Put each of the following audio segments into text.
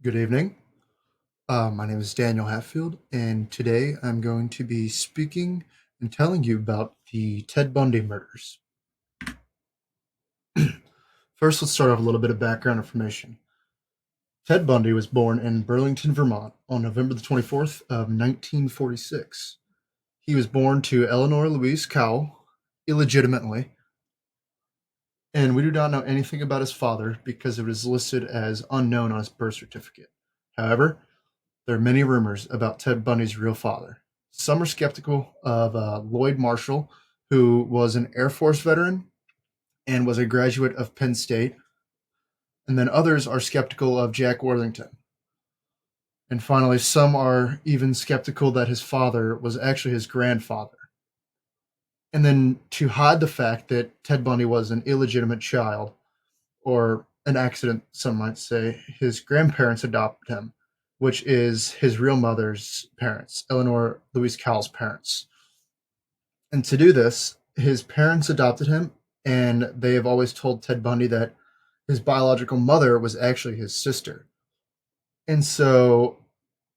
Good evening. My name is Daniel Hatfield, and today I'm going to be speaking and telling you about the Ted Bundy murders. First, let's start off with a little bit of background information. Ted Bundy was born in Burlington, Vermont on November the 24th of 1946. He was born to Eleanor Louise Cowell, illegitimately, and we do not know anything about his father because it was listed as unknown on his birth certificate. However, there are many rumors about Ted Bundy's real father. Some are skeptical of Lloyd Marshall, who was an Air Force veteran and was a graduate of Penn State, and then others are skeptical of Jack Worthington. And finally, some are even skeptical that his father was actually his grandfather. And then to hide the fact that Ted Bundy was an illegitimate child, or an accident, some might say, his grandparents adopted him, which is his real mother's parents, Eleanor Louise Cowell's parents. And to do this, his parents adopted him, and they have always told Ted Bundy that his biological mother was actually his sister. And so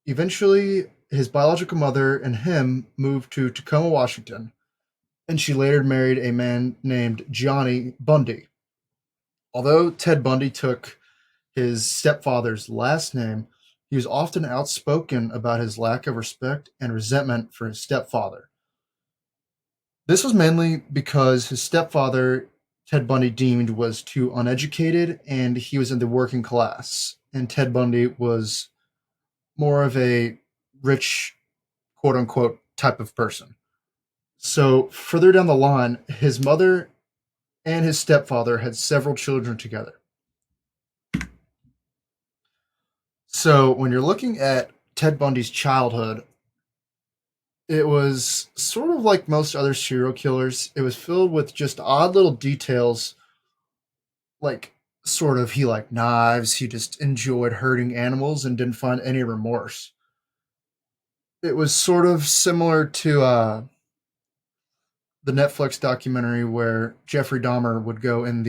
eventually, his biological mother and him moved to Tacoma, Washington, and she later married a man named Johnny Bundy. Although Ted Bundy took his stepfather's last name, he was often outspoken about his lack of respect and resentment for his stepfather. This was mainly because his stepfather, Ted Bundy, deemed was too uneducated and he was in the working class. And Ted Bundy was more of a rich, quote unquote, type of person. So further down the line, his mother and his stepfather had several children together. So when you're looking at Ted Bundy's childhood, it was sort of like most other serial killers. It was filled with just odd little details, like sort of he liked knives, he just enjoyed hurting animals and didn't find any remorse. It was sort of similar to the Netflix documentary where Jeffrey Dahmer would go in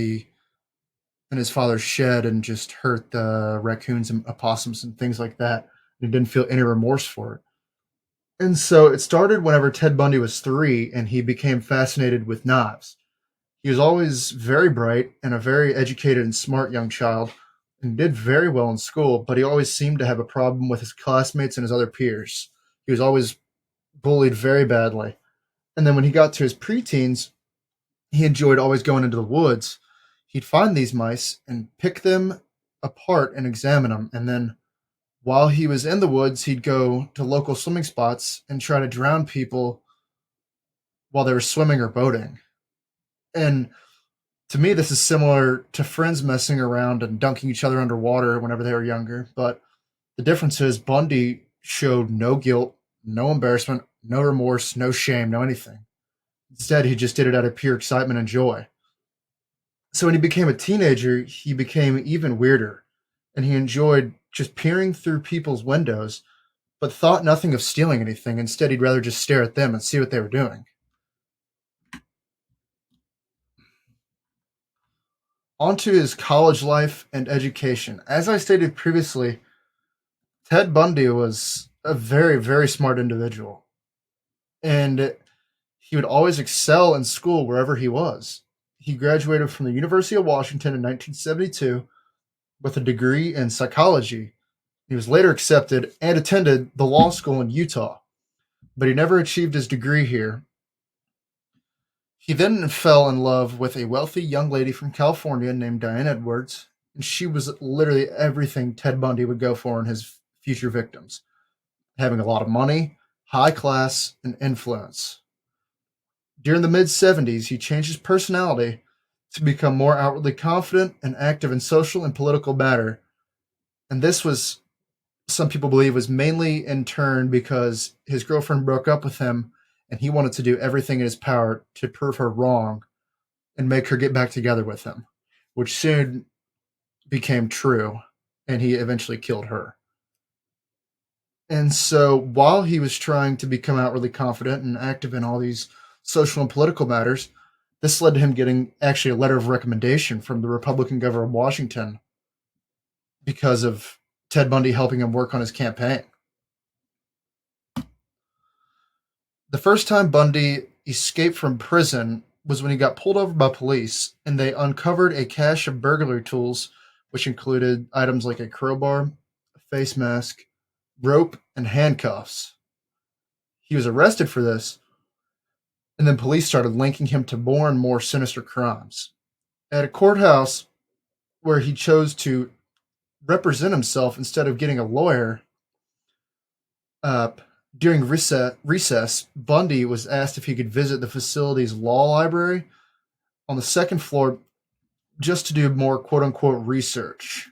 his father's shed and just hurt the raccoons and opossums and things like that. And he didn't feel any remorse for it. And so it started whenever Ted Bundy was 3 and he became fascinated with knives. He was always very bright and a very educated and smart young child and did very well in school, but he always seemed to have a problem with his classmates and his other peers. He was always bullied very badly. And then when he got to his preteens, he enjoyed always going into the woods. He'd find these mice and pick them apart and examine them. And then while he was in the woods, he'd go to local swimming spots and try to drown people while they were swimming or boating. And to me, this is similar to friends messing around and dunking each other underwater whenever they were younger. But the difference is Bundy showed no guilt, no embarrassment, no remorse, no shame, no anything. Instead, he just did it out of pure excitement and joy. So when he became a teenager, he became even weirder, and he enjoyed just peering through people's windows, but thought nothing of stealing anything. Instead, he'd rather just stare at them and see what they were doing. On to his college life and education. As I stated previously, Ted Bundy was a very, very smart individual, and he would always excel in school wherever he was. He graduated from the University of Washington in 1972 with a degree in psychology. He was later accepted and attended the law school in Utah, but he never achieved his degree here. He then fell in love with a wealthy young lady from California named Diane Edwards, and she was literally everything Ted Bundy would go for in his future victims, having a lot of money, high class, and influence. During the mid 70s, he changed his personality to become more outwardly confident and active in social and political matter. And this was, some people believe, was mainly in turn because his girlfriend broke up with him and he wanted to do everything in his power to prove her wrong and make her get back together with him, which soon became true, and he eventually killed her. And so while he was trying to become outwardly confident and active in all these social and political matters, this led to him getting actually a letter of recommendation from the Republican governor of Washington because of Ted Bundy helping him work on his campaign. The first time Bundy escaped from prison was when he got pulled over by police and they uncovered a cache of burglary tools, which included items like a crowbar, a face mask, rope, and handcuffs. He was arrested for this, and then police started linking him to more and more sinister crimes. At a courthouse where he chose to represent himself instead of getting a lawyer, uh, during recess, Bundy was asked if he could visit the facility's law library on the second floor just to do more quote unquote research.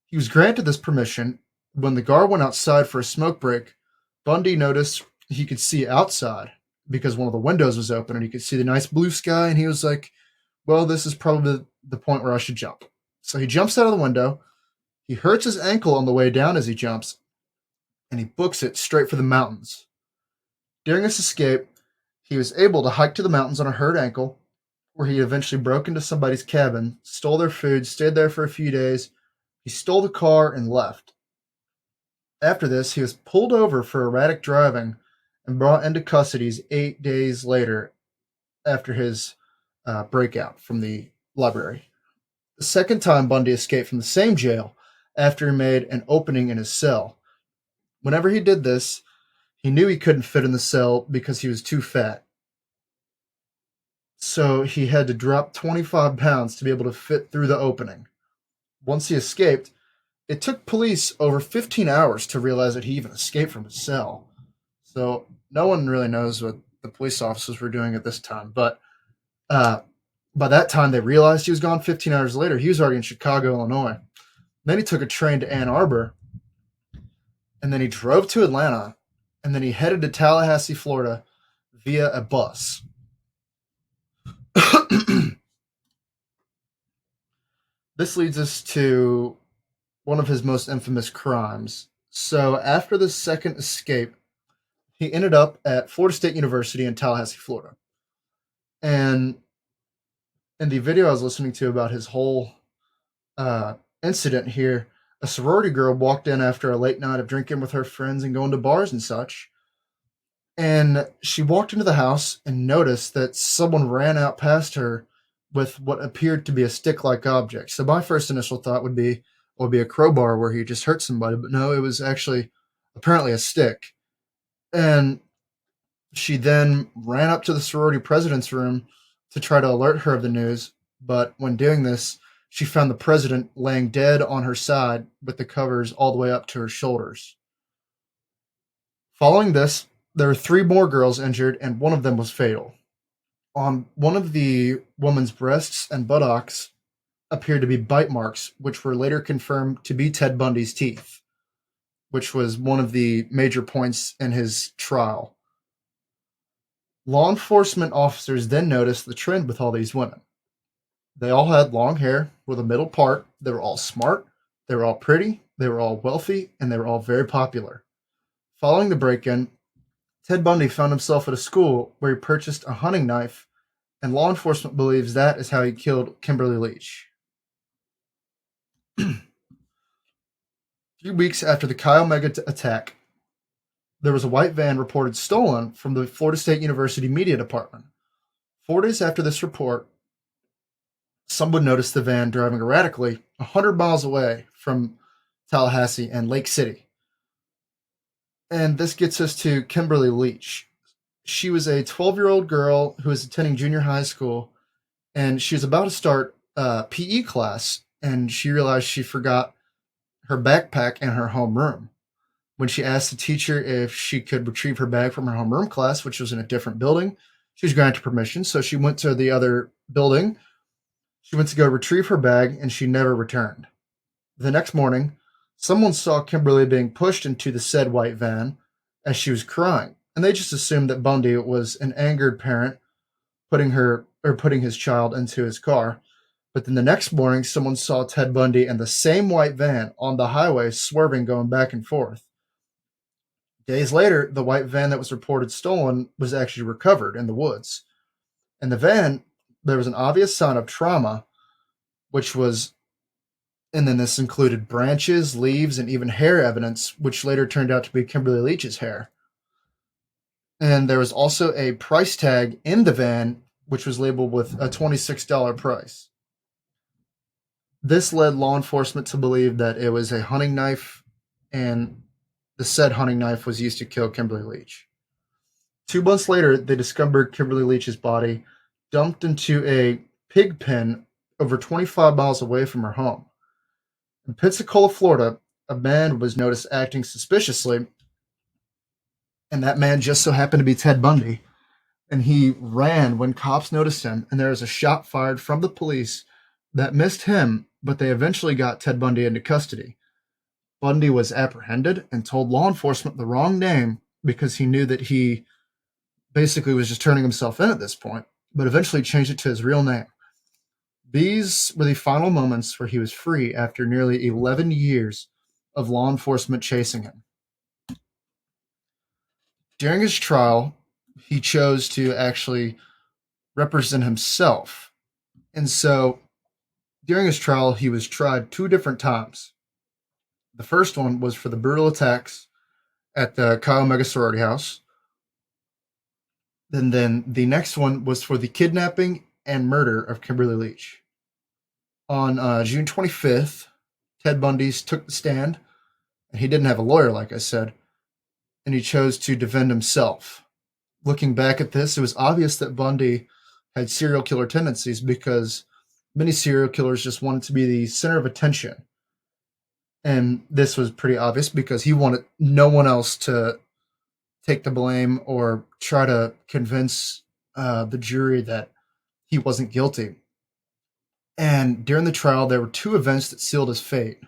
He was granted this permission. When the guard went outside for a smoke break, Bundy noticed he could see outside because one of the windows was open and he could see the nice blue sky. And he was like, well, this is probably the point where I should jump. So he jumps out of the window. He hurts his ankle on the way down as he jumps, and he books it straight for the mountains. During his escape, he was able to hike to the mountains on a hurt ankle, where he eventually broke into somebody's cabin, stole their food, stayed there for a few days. He stole the car and left. After this, he was pulled over for erratic driving and brought into custody 8 days later after his breakout from the library. The second time Bundy escaped from the same jail after he made an opening in his cell. Whenever he did this, he knew he couldn't fit in the cell because he was too fat. So he had to drop 25 pounds to be able to fit through the opening. Once he escaped, it took police over 15 hours to realize that he even escaped from his cell. So no one really knows what the police officers were doing at this time. But uh, by that time, they realized he was gone 15 hours later. He was already in Chicago, Illinois. Then he took a train to Ann Arbor, and then he drove to Atlanta, and then he headed to Tallahassee, Florida via a bus. This leads us to one of his most infamous crimes. So after the second escape, he ended up at Florida State University in Tallahassee, Florida. And in the video I was listening to about his whole incident here, a sorority girl walked in after a late night of drinking with her friends and going to bars and such. And she walked into the house and noticed that someone ran out past her with what appeared to be a stick-like object. So my first initial thought would be, a crowbar where he just hurt somebody, but no, it was actually apparently a stick. And she then ran up to the sorority president's room to try to alert her of the news, but when doing this, she found the president laying dead on her side with the covers all the way up to her shoulders. Following this, there were three more girls injured, and one of them was fatal. On one of the woman's breasts and buttocks appeared to be bite marks, which were later confirmed to be Ted Bundy's teeth, which was one of the major points in his trial. Law enforcement officers then noticed the trend with all these women. They all had long hair with a middle part. They were all smart. They were all pretty. They were all wealthy, and they were all very popular. Following the break-in, Ted Bundy found himself at a school where he purchased a hunting knife, and law enforcement believes that is how he killed Kimberly Leach. A few weeks after the Chi Omega attack, there was a white van reported stolen from the Florida State University media department. 4 days after this report, someone noticed the van driving erratically 100 miles away from Tallahassee and Lake City. And this gets us to Kimberly Leach. She was a 12-year-old girl who was attending junior high school, and she was about to start PE class, and she realized she forgot her backpack in her homeroom. When she asked the teacher if she could retrieve her bag from her homeroom class, which was in a different building, she was granted permission, so she went to the other building. She went to go retrieve her bag, and she never returned. The next morning, someone saw Kimberly being pushed into the said white van as she was crying, and they just assumed that Bundy was an angered parent putting his child into his car. But then the next morning, someone saw Ted Bundy in the same white van on the highway, swerving, going back and forth. Days later, the white van that was reported stolen was actually recovered in the woods. In the van, there was an obvious sign of trauma, which was And then this included branches, leaves, and even hair evidence, which later turned out to be Kimberly Leach's hair. And there was also a price tag in the van, which was labeled with a $26 price. This led law enforcement to believe that it was a hunting knife, and the said hunting knife was used to kill Kimberly Leach. 2 months later, they discovered Kimberly Leach's body dumped into a pig pen over 25 miles away from her home. In Pensacola, Florida, a man was noticed acting suspiciously, and that man just so happened to be Ted Bundy. And he ran when cops noticed him, and there was a shot fired from the police that missed him, but they eventually got Ted Bundy into custody. Bundy was apprehended and told law enforcement the wrong name because he knew that he basically was just turning himself in at this point, but eventually changed it to his real name. These were the final moments where he was free after nearly 11 years of law enforcement chasing him. During his trial, he chose to actually represent himself. And so during his trial, he was tried 2 different times. The first one was for the brutal attacks at the Chi Omega sorority house. Then the next one was for the kidnapping and murder of Kimberly Leach. On June 25th, Ted Bundy took the stand, and he didn't have a lawyer, like I said, and he chose to defend himself. Looking back at this, it was obvious that Bundy had serial killer tendencies because many serial killers just wanted to be the center of attention. And this was pretty obvious because he wanted no one else to take the blame or try to convince the jury that he wasn't guilty. And during the trial, there were 2 events that sealed his fate.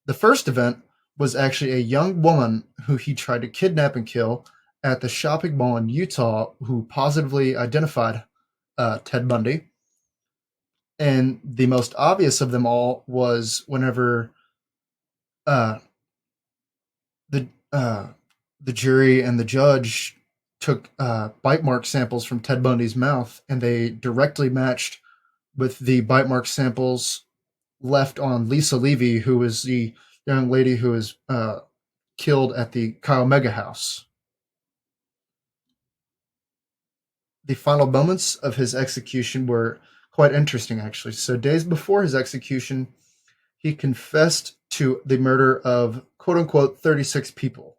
The first event was actually a young woman who he tried to kidnap and kill at the shopping mall in Utah, who positively identified Ted Bundy. And the most obvious of them all was whenever uh, the uh, the jury and the judge took bite mark samples from Ted Bundy's mouth, and they directly matched with the bite mark samples left on Lisa Levy, who was the young lady who was killed at the Chi Omega house. The final moments of his execution were quite interesting, actually. So, days before his execution, he confessed to the murder of quote unquote 36 people.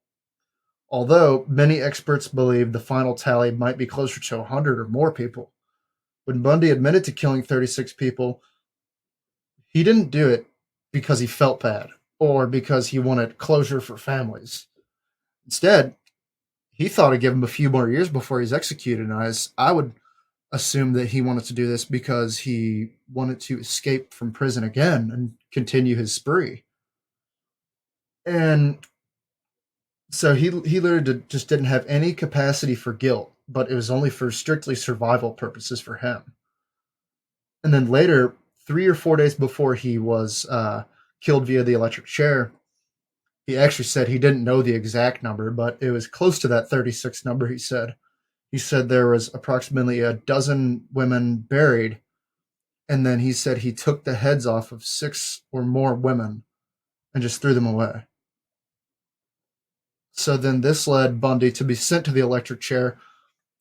Although many experts believe the final tally might be closer to 100 or more people. When Bundy admitted to killing 36 people, he didn't do it because he felt bad or because he wanted closure for families. Instead, he thought it'd give him a few more years before he's executed. And I would assume that he wanted to do this because he wanted to escape from prison again and continue his spree. And so he literally just didn't have any capacity for guilt, but it was only for strictly survival purposes for him. And then later, 3 or 4 days before he was killed via the electric chair, he actually said he didn't know the exact number, but it was close to that 36 number. He said there was approximately a dozen women buried, and then he said he took the heads off of 6 or more women and just threw them away. So then this led Bundy to be sent to the electric chair,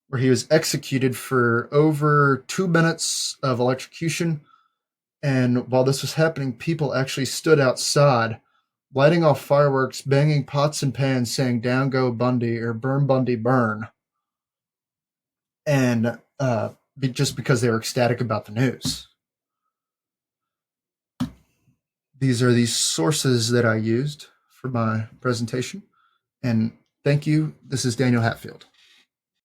where he was executed for over 2 minutes of electrocution. And while this was happening, people actually stood outside, lighting off fireworks, banging pots and pans, saying "Down go Bundy" or "Burn Bundy, burn," and just because they were ecstatic about the news. These are the sources that I used for my presentation. And thank you. This is Daniel Hatfield.